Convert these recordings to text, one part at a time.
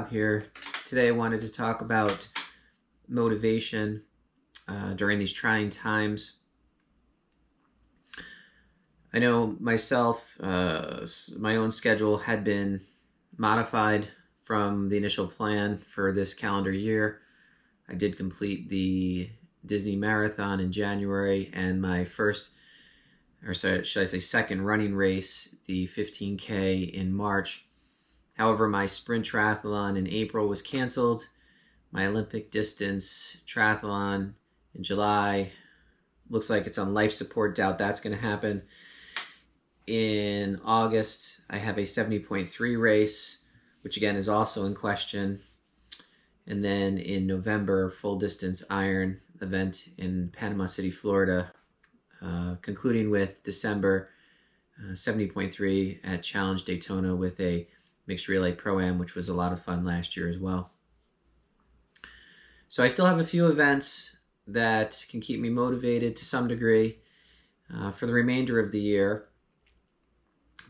Rob here. Today I wanted to talk about motivation during these trying times. I know myself, my own schedule had been modified from the initial plan for this calendar year. I did complete the Disney Marathon in January and my first, or should I say second running race, the 15K in March. However, my sprint triathlon in April was canceled. My Olympic distance triathlon in July looks like it's on life support. Doubt that's going to happen. In August, I have a 70.3 race, which again is also in question. And then in November, full distance iron event in Panama City, Florida, concluding with December 70.3 at Challenge Daytona with a mixed relay pro-am, which was a lot of fun last year as well. So I still have a few events that can keep me motivated to some degree for the remainder of the year.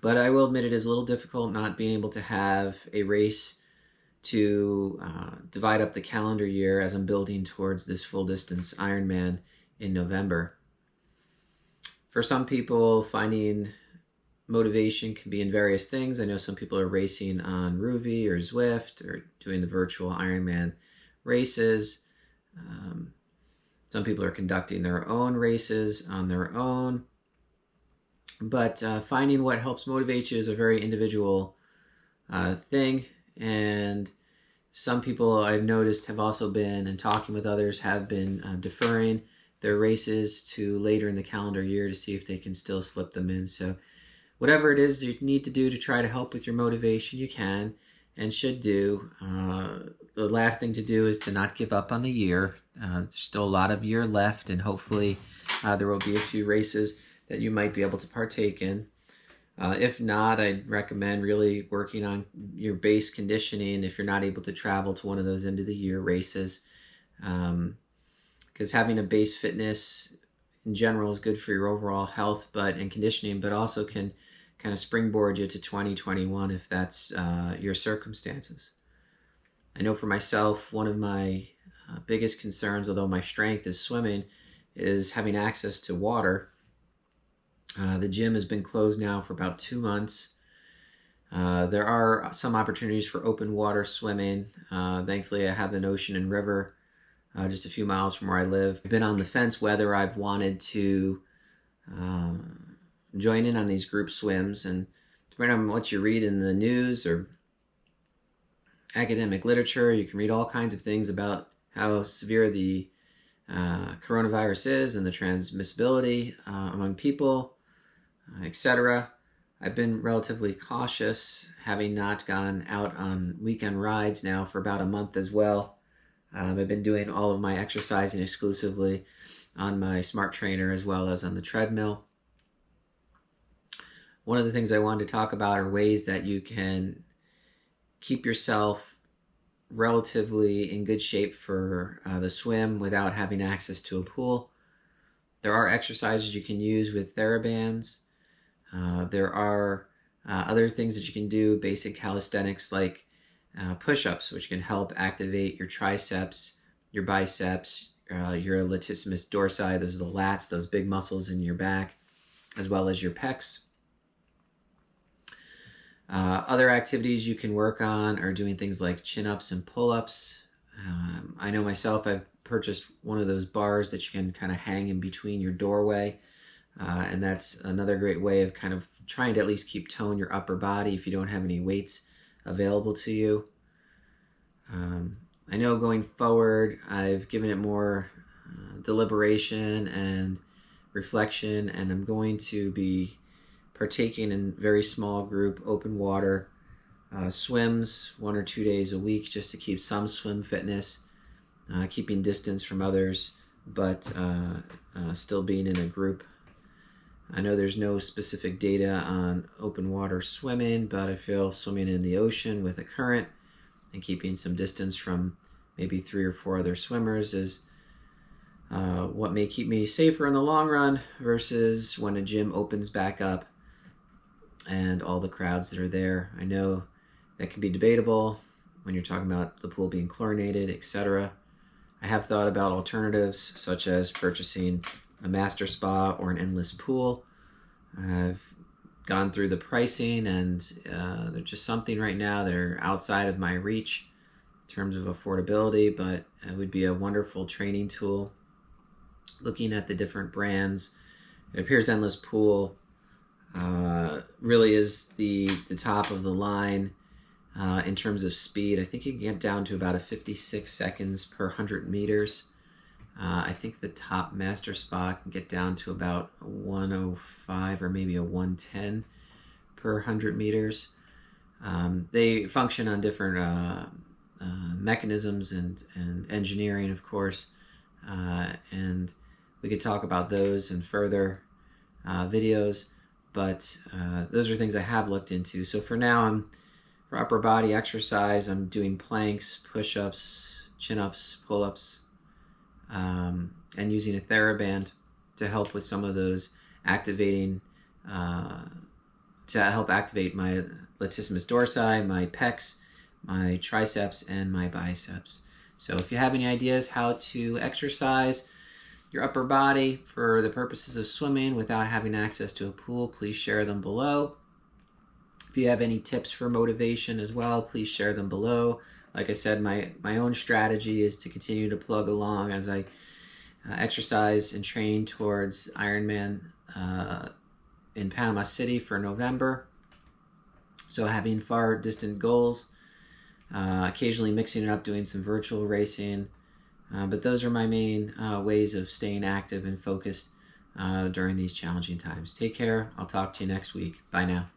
But I will admit it is a little difficult not being able to have a race to divide up the calendar year as I'm building towards this full distance Ironman in November. For some people, finding motivation can be in various things. I know some people are racing on Ruby or Zwift or doing the virtual Ironman races. Some people are conducting their own races on their own. But finding what helps motivate you is a very individual thing. And some people I've noticed have also been, and talking with others, have been deferring their races to later in the calendar year to see if they can still slip them in. So whatever it is you need to do to try to help with your motivation, you can and should do. The last thing to do is to not give up on the year. There's still a lot of year left, and hopefully there will be a few races that you might be able to partake in. If not, I'd recommend really working on your base conditioning if you're not able to travel to one of those end of the year races. Because having a base fitness in general is good for your overall health and conditioning, but also can kind of springboard you to 2021 if that's your circumstances. I know for myself, one of my biggest concerns, although my strength is swimming, is having access to water. The gym has been closed now for about 2 months. There are some opportunities for open water swimming. Thankfully, I have an ocean and river just a few miles from where I live. I've been on the fence whether I've wanted to join in on these group swims, and depending on what you read in the news or academic literature, you can read all kinds of things about how severe the coronavirus is and the transmissibility among people, etc. I've been relatively cautious, having not gone out on weekend rides now for about a month as well. I've been doing all of my exercising exclusively on my smart trainer as well as on the treadmill. One of the things I wanted to talk about are ways that you can keep yourself relatively in good shape for the swim without having access to a pool. There are exercises you can use with TheraBands. There are other things that you can do, basic calisthenics like push-ups, which can help activate your triceps, your biceps, your latissimus dorsi, those are the lats, those big muscles in your back, as well as your pecs. Other activities you can work on are doing things like chin-ups and pull-ups. I know myself, I've purchased one of those bars that you can kind of hang in between your doorway, and that's another great way of kind of trying to at least keep tone your upper body if you don't have any weights available to you. I know going forward, I've given it more deliberation and reflection, and I'm going to be partaking in very small group open water swims 1 or 2 days a week just to keep some swim fitness, keeping distance from others, but still being in a group. I know there's no specific data on open water swimming, but I feel swimming in the ocean with a current and keeping some distance from maybe 3 or 4 other swimmers is what may keep me safer in the long run versus when a gym opens back up and all the crowds that are there. I know that can be debatable when you're talking about the pool being chlorinated, etc. I have thought about alternatives such as purchasing a master spa or an endless pool. I've gone through the pricing, and they're just something right now that are outside of my reach in terms of affordability, but it would be a wonderful training tool. Looking at the different brands, it appears Endless Pool really is the top of the line in terms of speed. I think you can get down to about a 56 seconds per 100 meters. I think the top master spa can get down to about 105 or maybe a 110 per 100 meters. They function on different mechanisms and engineering, of course, and we could talk about those in further videos, but those are things I have looked into. So for now, for upper body exercise, I'm doing planks, push-ups, chin-ups, pull-ups, and using a TheraBand to help with some of those activating, to help activate my latissimus dorsi, my pecs, my triceps, and my biceps. So if you have any ideas how to exercise your upper body for the purposes of swimming without having access to a pool, please share them below. If you have any tips for motivation as well, please share them below. Like I said, my own strategy is to continue to plug along as I exercise and train towards Ironman in Panama City for November. So having far distant goals, occasionally mixing it up, doing some virtual racing. But those are my main ways of staying active and focused during these challenging times. Take care. I'll talk to you next week. Bye now.